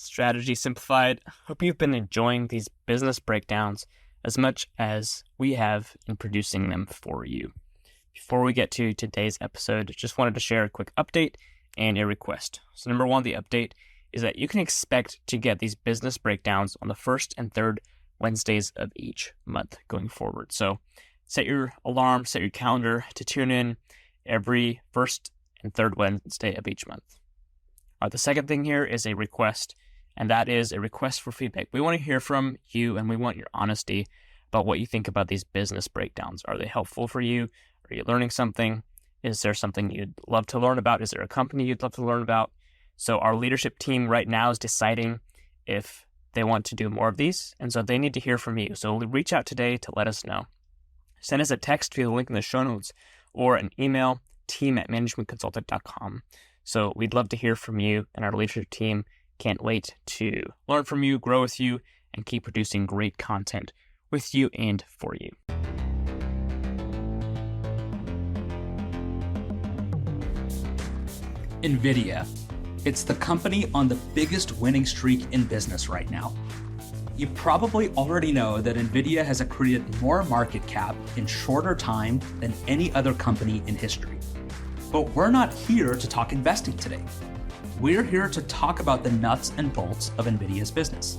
Strategy Simplified. Hope you've been enjoying these business breakdowns as much as we have in producing them for you. Before we get to today's episode, just wanted to share a quick update and a request. So number one, the update is that you can expect to get these business breakdowns on the first and third Wednesdays of each month going forward. So set your alarm, set your calendar to tune in every first and third Wednesday of each month. The second thing here is a request, and that is a request for feedback. We want to hear from you, and we want your honesty about what you think about these business breakdowns. Are they helpful for you? Are you learning something? Is there something you'd love to learn about? Is there a company you'd love to learn about? So our leadership team right now is deciding if they want to do more of these, and so they need to hear from you. So reach out today to let us know. Send us a text via the link in the show notes or an email, team@managementconsultant.com. So we'd love to hear from you, and our leadership team can't wait to learn from you, grow with you, and keep producing great content with you and for you. Nvidia. It's the company on the biggest winning streak in business right now. You probably already know that Nvidia has accreted more market cap in shorter time than any other company in history. But we're not here to talk investing today. We're here to talk about the nuts and bolts of Nvidia's business.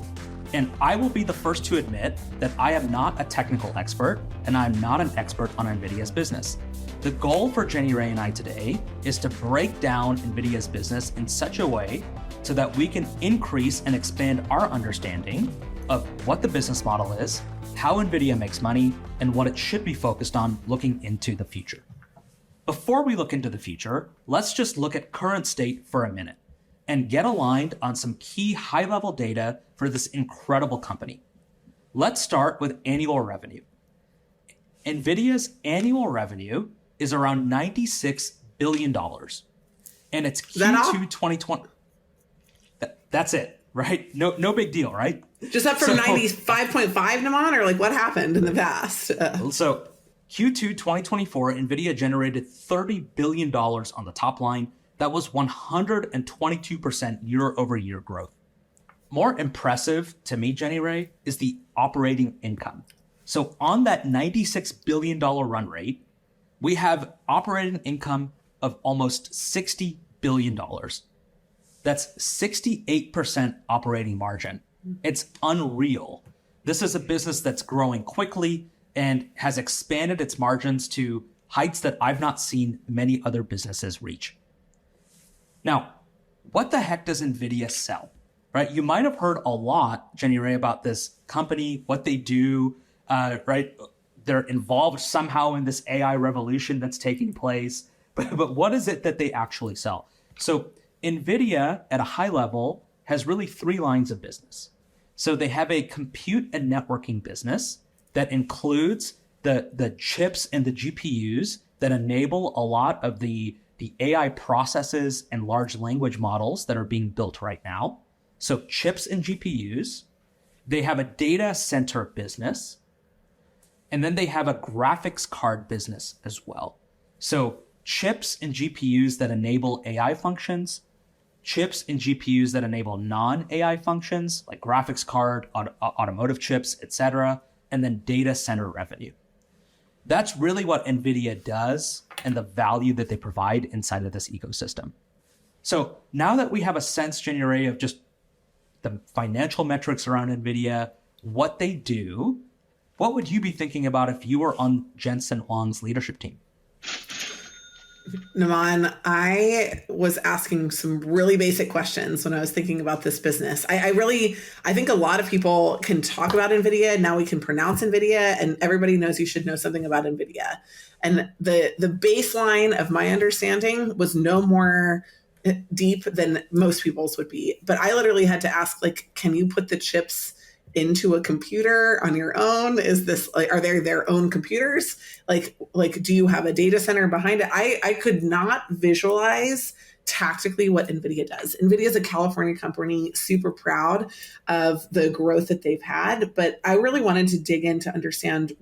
And I will be the first to admit that I am not a technical expert, and I'm not an expert on Nvidia's business. The goal for Jenny Ray and I today is to break down Nvidia's business in such a way so that we can increase and expand our understanding of what the business model is, how Nvidia makes money, and what it should be focused on looking into the future. Before we look into the future, let's just look at current state for a minute and get aligned on some key high-level data for this incredible company. Let's start with annual revenue. Nvidia's annual revenue is around $96 billion. And it's Q2 2020. That's it, right? No big deal, right? Just up from 95.5, Naman, or like what happened in the past? So Q2 2024, Nvidia generated $30 billion on the top line. That was 122% year over year growth. More impressive to me, Jenny Ray, is the operating income. So on that $96 billion run rate, we have operating income of almost $60 billion. That's 68% operating margin. It's unreal. This is a business that's growing quickly and has expanded its margins to heights that I've not seen many other businesses reach. Now, what the heck does Nvidia sell? Right? You might have heard a lot, Jenny Ray, about this company, what they do, right? They're involved somehow in this AI revolution that's taking place. But what is it that they actually sell? So Nvidia, at a high level, has really three lines of business. So they have a compute and networking business that includes the chips and the GPUs that enable a lot of the AI processes and large language models that are being built right now. So chips and GPUs. They have a data center business. And then they have a graphics card business as well. So chips and GPUs that enable AI functions, chips and GPUs that enable non-AI functions like graphics card, automotive chips, etc., and then data center revenue. That's really what Nvidia does and the value that they provide inside of this ecosystem. So now that we have a sense, Jenny Ray, of just the financial metrics around Nvidia, what they do, what would you be thinking about if you were on Jensen Huang's leadership team? Naman, I was asking some really basic questions when I was thinking about this business. I think a lot of people can talk about NVIDIA. Now we can pronounce NVIDIA, and everybody knows you should know something about NVIDIA. And the baseline of my understanding was no more deep than most people's would be. But I literally had to ask, like, can you put the chips into a computer on your own? Is this like, are they their own computers? Like, do you have a data center behind it? I could not visualize tactically what Nvidia does. Nvidia is a California company, super proud of the growth that they've had, but I really wanted to dig in to understand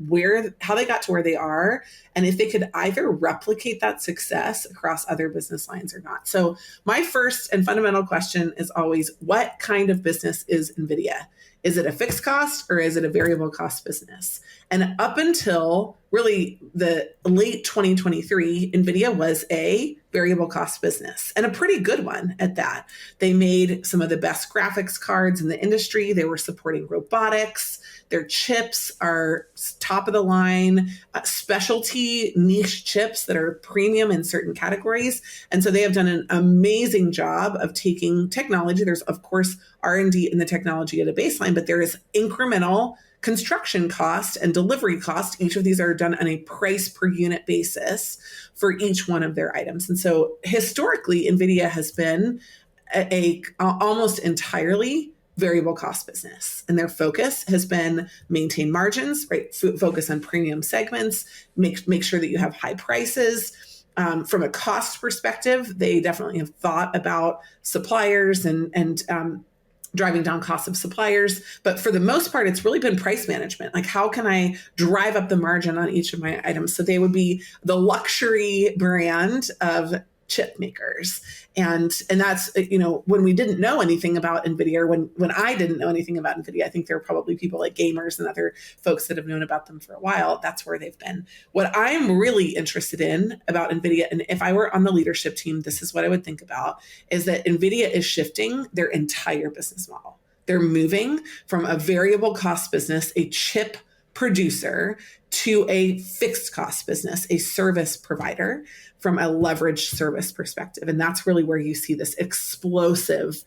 how they got to where they are, and if they could either replicate that success across other business lines or not. So my first and fundamental question is always, what kind of business is Nvidia? Is it a fixed cost or is it a variable cost business? And up until really the late 2023, Nvidia was a variable cost business, and a pretty good one at that. They made some of the best graphics cards in the industry. They were supporting robotics. Their chips are top of the line, specialty niche chips that are premium in certain categories. And so they have done an amazing job of taking technology. There's, of course, R&D in the technology at a baseline, but there is incremental construction cost and delivery cost. Each of these are done on a price per unit basis for each one of their items. And so historically, Nvidia has been a almost entirely variable cost business, and their focus has been maintain margins, right? Focus on premium segments, make sure that you have high prices. From a cost perspective, they definitely have thought about suppliers and driving down costs of suppliers. But for the most part, it's really been price management. Like, how can I drive up the margin on each of my items? So they would be the luxury brand of chip makers. And that's, when we didn't know anything about Nvidia, or when I didn't know anything about Nvidia, I think there are probably people like gamers and other folks that have known about them for a while. That's where they've been. What I'm really interested in about Nvidia, and if I were on the leadership team, this is what I would think about, is that Nvidia is shifting their entire business model. They're moving from a variable cost business, a chip producer, to a fixed cost business, a service provider, from a leveraged service perspective. And that's really where you see this explosive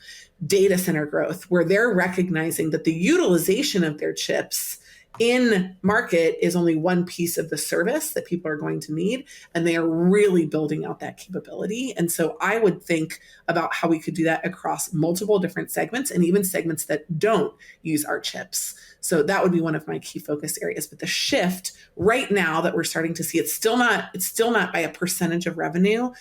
data center growth, where they're recognizing that the utilization of their chips in market is only one piece of the service that people are going to need. And they are really building out that capability. And so I would think about how we could do that across multiple different segments, and even segments that don't use our chips. So that would be one of my key focus areas. But the shift right now that we're starting to see, it's still not by a percentage of revenue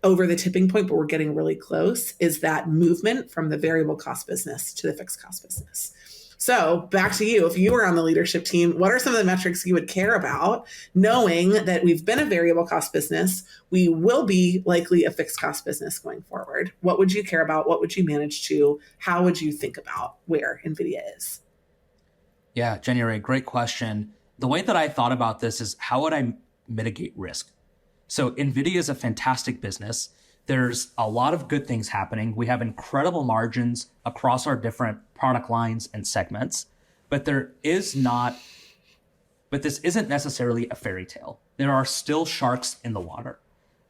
over the tipping point, but we're getting really close, is that movement from the variable cost business to the fixed cost business. So back to you. If you were on the leadership team, what are some of the metrics you would care about, knowing that we've been a variable cost business, we will be likely a fixed cost business going forward? What would you care about? What would you manage to? How would you think about where Nvidia is? Yeah, January, great question. The way that I thought about this is, how would I mitigate risk? So Nvidia is a fantastic business. There's a lot of good things happening. We have incredible margins across our different product lines and segments, but this isn't necessarily a fairy tale. There are still sharks in the water.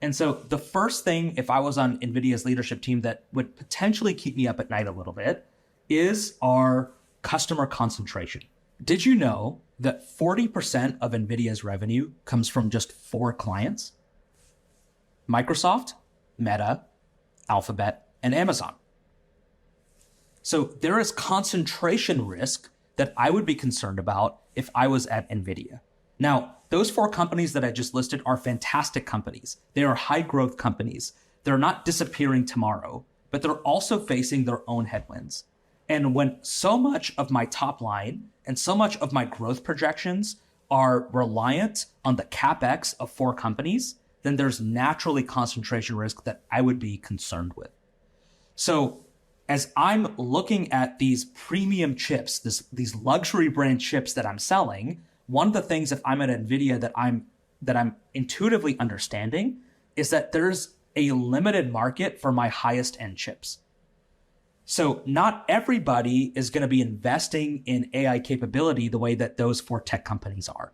And so the first thing, if I was on Nvidia's leadership team, that would potentially keep me up at night a little bit, is our customer concentration. Did you know that 40% of Nvidia's revenue comes from just 4 clients? Microsoft, Meta, Alphabet, and Amazon. So there is concentration risk that I would be concerned about if I was at Nvidia. Now, those 4 companies that I just listed are fantastic companies. They are high growth companies. They're not disappearing tomorrow, but they're also facing their own headwinds. And when so much of my top line and so much of my growth projections are reliant on the CapEx of 4 companies, then there's naturally concentration risk that I would be concerned with. So as I'm looking at these premium chips, these luxury brand chips that I'm selling, one of the things, if I'm at Nvidia, that I'm intuitively understanding is that there's a limited market for my highest end chips. So not everybody is going to be investing in AI capability the way that those 4 tech companies are.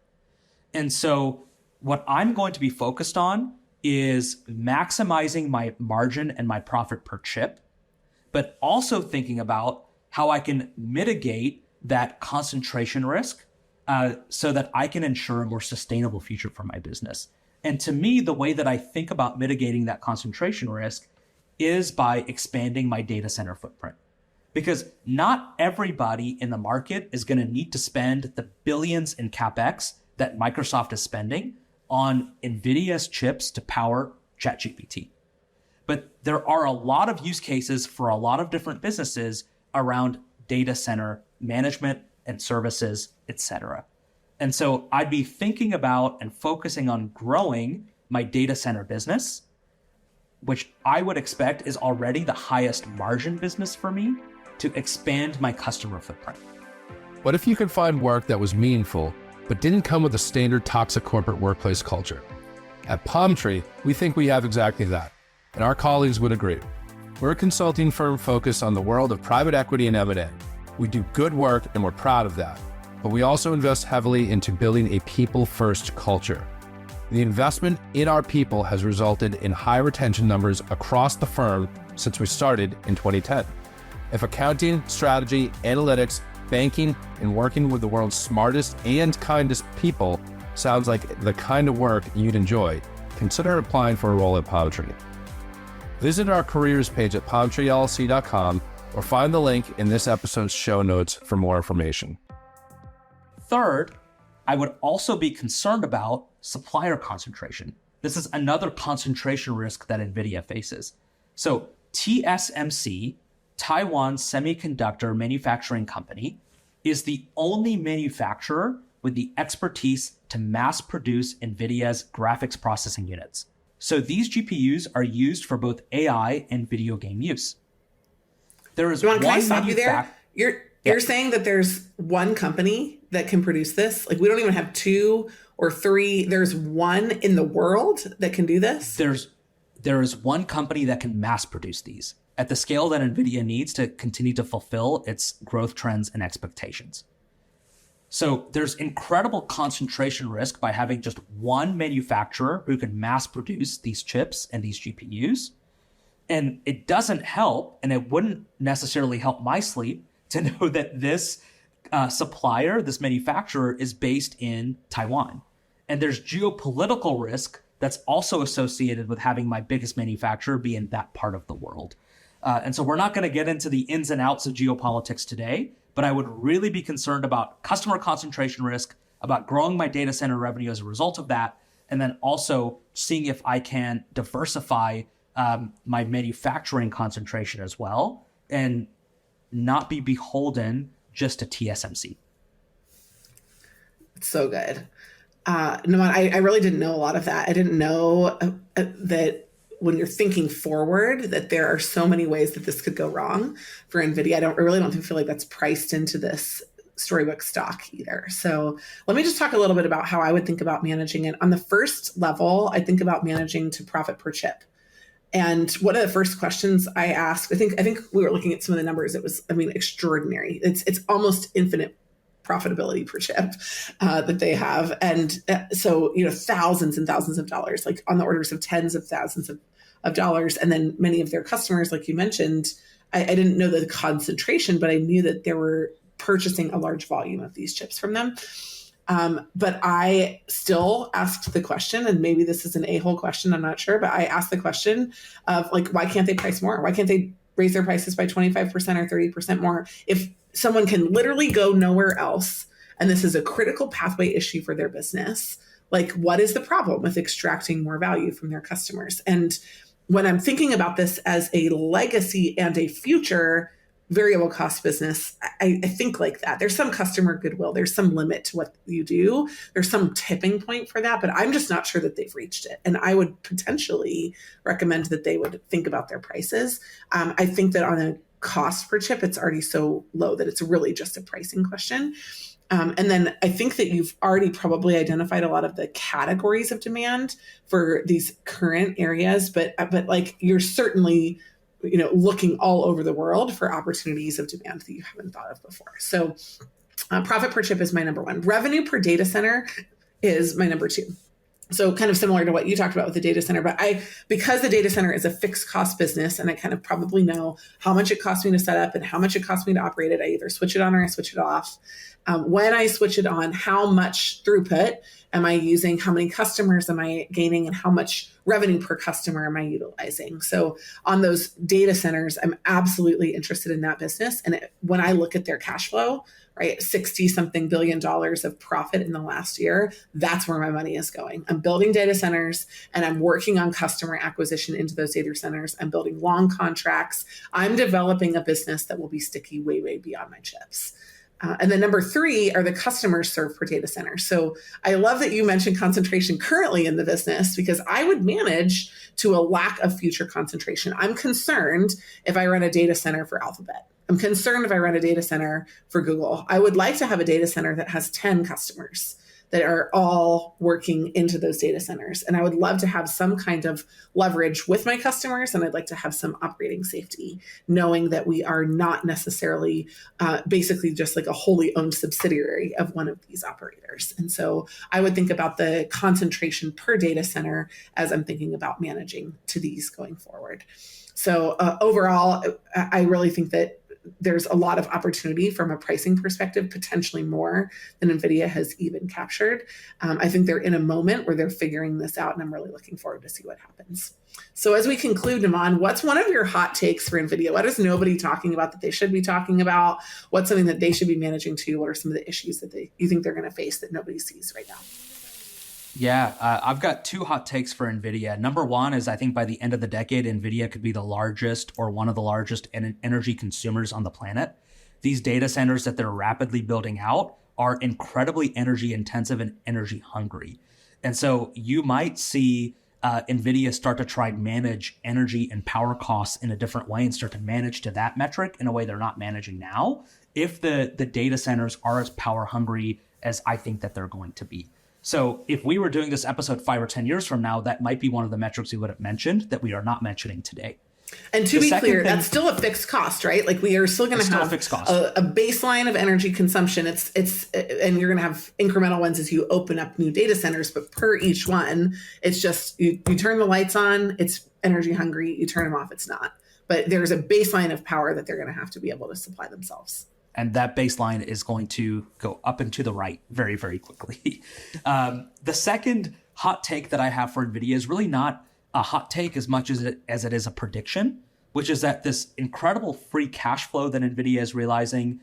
And so what I'm going to be focused on is maximizing my margin and my profit per chip, but also thinking about how I can mitigate that concentration risk so that I can ensure a more sustainable future for my business. And to me, the way that I think about mitigating that concentration risk is by expanding my data center footprint. Because not everybody in the market is going to need to spend the billions in CapEx that Microsoft is spending on Nvidia's chips to power ChatGPT. but there are a lot of use cases for a lot of different businesses around data center management and services, etc. And so I'd be thinking about and focusing on growing my data center business, which I would expect is already the highest margin business for me, to expand my customer footprint. What if you could find work that was meaningful, but didn't come with a standard toxic corporate workplace culture? At Palm Tree, we think we have exactly that, and our colleagues would agree. We're a consulting firm focused on the world of private equity and M&A. We do good work, and we're proud of that, but we also invest heavily into building a people-first culture. The investment in our people has resulted in high retention numbers across the firm since we started in 2010. If accounting, strategy, analytics, banking, and working with the world's smartest and kindest people sounds like the kind of work you'd enjoy, consider applying for a role at Palm Tree. Visit our careers page at palmtreellc.com or find the link in this episode's show notes for more information. Third, I would also be concerned about supplier concentration. This is another concentration risk that Nvidia faces. So TSMC, Taiwan Semiconductor Manufacturing Company, is the only manufacturer with the expertise to mass produce Nvidia's graphics processing units. So these GPUs are used for both AI and video game use. There is Can I stop you there? You're saying that there's one company that can produce this? Like, we don't even have two or three. There's one in the world that can do this? There is one company that can mass produce these at the scale that Nvidia needs to continue to fulfill its growth trends and expectations. So there's incredible concentration risk by having just one manufacturer who can mass produce these chips and these GPUs. And it doesn't help, and it wouldn't necessarily help my sleep to know that this supplier, this manufacturer, is based in Taiwan. And there's geopolitical risk that's also associated with having my biggest manufacturer be in that part of the world. And so we're not going to get into the ins and outs of geopolitics today, but I would really be concerned about customer concentration risk, about growing my data center revenue as a result of that, and then also seeing if I can diversify my manufacturing concentration as well and not be beholden just to TSMC. So good. I really didn't know a lot of that. I didn't know that when you're thinking forward, that there are so many ways that this could go wrong for Nvidia. I really don't feel like that's priced into this Storybook stock either. So let me just talk a little bit about how I would think about managing it. On the first level, I think about managing to profit per chip. And one of the first questions I asked, I think we were looking at some of the numbers. It was, extraordinary. It's almost infinite profitability per chip that they have. And so, thousands and thousands of dollars, like on the orders of tens of thousands of dollars. And then many of their customers, like you mentioned, I didn't know the concentration, but I knew that they were purchasing a large volume of these chips from them. But I still asked the question, and maybe this is an a-hole question, I'm not sure, but I asked the question of why can't they price more? Why can't they raise their prices by 25% or 30% more? If someone can literally go nowhere else, and this is a critical pathway issue for their business, what is the problem with extracting more value from their customers? And when I'm thinking about this as a legacy and a future variable cost business, I think like that. There's some customer goodwill. There's some limit to what you do. There's some tipping point for that, but I'm just not sure that they've reached it. And I would potentially recommend that they would think about their prices. I think that on a cost per chip, it's already so low that it's really just a pricing question. And then I think that you've already probably identified a lot of the categories of demand for these current areas, but you're certainly looking all over the world for opportunities of demand that you haven't thought of before. So profit per chip is my number one. Revenue per data center is my number two. So kind of similar to what you talked about with the data center, but because the data center is a fixed cost business and I kind of probably know how much it costs me to set up and how much it costs me to operate it, I either switch it on or I switch it off. When I switch it on, how much throughput am I using? How many customers am I gaining? And how much revenue per customer am I utilizing? So on those data centers, I'm absolutely interested in that business. And when I look at their cash flow, right, 60 something billion dollars of profit in the last year, that's where my money is going. I'm building data centers and I'm working on customer acquisition into those data centers. I'm building long contracts. I'm developing a business that will be sticky way, way beyond my chips. And then number 3 are the customers served per data center. So I love that you mentioned concentration currently in the business, because I would manage to a lack of future concentration. I'm concerned if I run a data center for Alphabet. I'm concerned if I run a data center for Google. I would like to have a data center that has 10 customers that are all working into those data centers. And I would love to have some kind of leverage with my customers. And I'd like to have some operating safety, knowing that we are not necessarily basically just like a wholly owned subsidiary of one of these operators. And so I would think about the concentration per data center as I'm thinking about managing to these going forward. So overall, I really think that there's a lot of opportunity from a pricing perspective, potentially more than Nvidia has even captured. I think they're in a moment where they're figuring this out, and I'm really looking forward to see what happens. So as we conclude, Naman, what's one of your hot takes for Nvidia? What is nobody talking about that they should be talking about? What's something that they should be managing to? What are some of the issues that you think they're going to face that nobody sees right now? Yeah, I've got 2 hot takes for Nvidia. Number 1 is I think by the end of the decade, Nvidia could be the largest or one of the largest energy consumers on the planet. These data centers that they're rapidly building out are incredibly energy intensive and energy hungry. And so you might see Nvidia start to try and manage energy and power costs in a different way and start to manage to that metric in a way they're not managing now, if the data centers are as power hungry as I think that they're going to be. So if we were doing this episode 5 or 10 years from now, that might be one of the metrics we would have mentioned that we are not mentioning today. And to be clear, that's still a fixed cost, right? Like we are still going to have a baseline of energy consumption. It's and you're going to have incremental ones as you open up new data centers, but per each one, it's just you turn the lights on, it's energy hungry. You turn them off, it's not. But there's a baseline of power that they're going to have to be able to supply themselves. And that baseline is going to go up and to the right very, very quickly. The second hot take that I have for NVIDIA is really not a hot take as much as it is a prediction, which is that this incredible free cash flow that NVIDIA is realizing,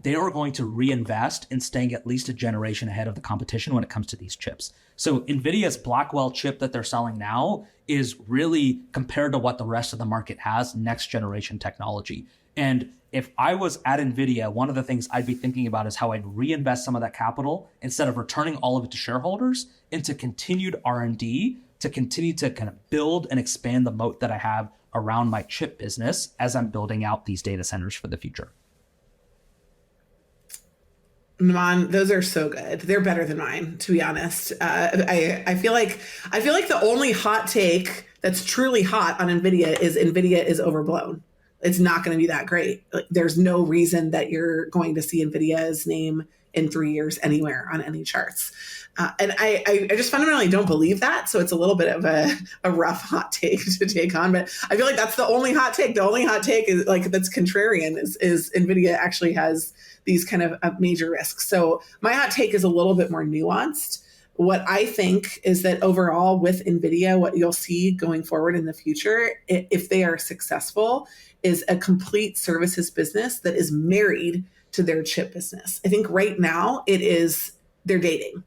they are going to reinvest in staying at least a generation ahead of the competition when it comes to these chips. So NVIDIA's Blackwell chip that they're selling now is really, compared to what the rest of the market has, next generation technology. And if I was at NVIDIA, one of the things I'd be thinking about is how I'd reinvest some of that capital instead of returning all of it to shareholders into continued R&D to continue to kind of build and expand the moat that I have around my chip business as I'm building out these data centers for the future. Naman, those are so good. They're better than mine, to be honest. I feel like the only hot take that's truly hot on NVIDIA is overblown. It's not going to be that great. Like, there's no reason that you're going to see NVIDIA's name in 3 years anywhere on any charts. And I just fundamentally don't believe that. So it's a little bit of a rough hot take to take on. But I feel like that's the only hot take. The only hot take is like that's contrarian is NVIDIA actually has these kind of major risks. So my hot take is a little bit more nuanced. What I think is that overall with NVIDIA, what you'll see going forward in the future, if they are successful, is a complete services business that is married to their chip business. I think right now they're dating.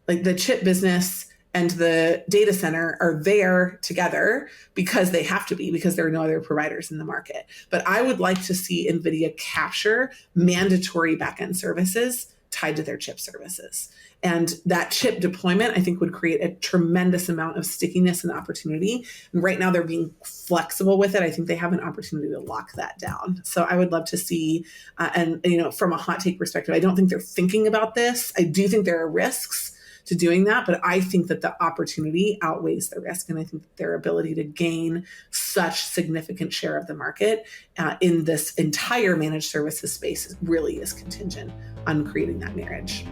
Like the chip business and the data center are there together because they have to be, because there are no other providers in the market. But I would like to see NVIDIA capture mandatory backend services tied to their chip services. And that chip deployment, I think, would create a tremendous amount of stickiness and opportunity. And right now they're being flexible with it. I think they have an opportunity to lock that down. So I would love to see, from a hot take perspective, I don't think they're thinking about this. I do think there are risks to doing that, but I think that the opportunity outweighs the risk. And I think that their ability to gain such significant share of the market in this entire managed services space really is contingent on creating that marriage.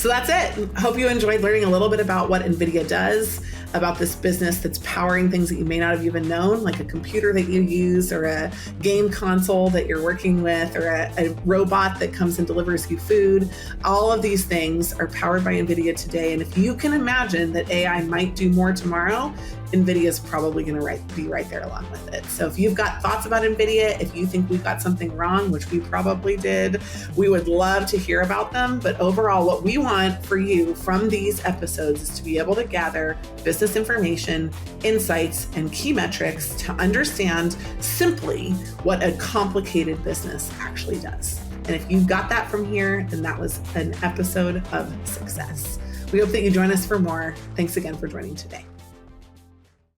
So that's it. Hope you enjoyed learning a little bit about what Nvidia does, about this business that's powering things that you may not have even known, like a computer that you use or a game console that you're working with or a robot that comes and delivers you food. All of these things are powered by Nvidia today. And if you can imagine that AI might do more tomorrow, Nvidia is probably going to be right there along with it. So if you've got thoughts about Nvidia, if you think we've got something wrong, which we probably did, we would love to hear about them. But overall, what we want for you from these episodes is to be able to gather business information, insights, and key metrics to understand simply what a complicated business actually does. And if you got that from here, then that was an episode of success. We hope that you join us for more. Thanks again for joining today.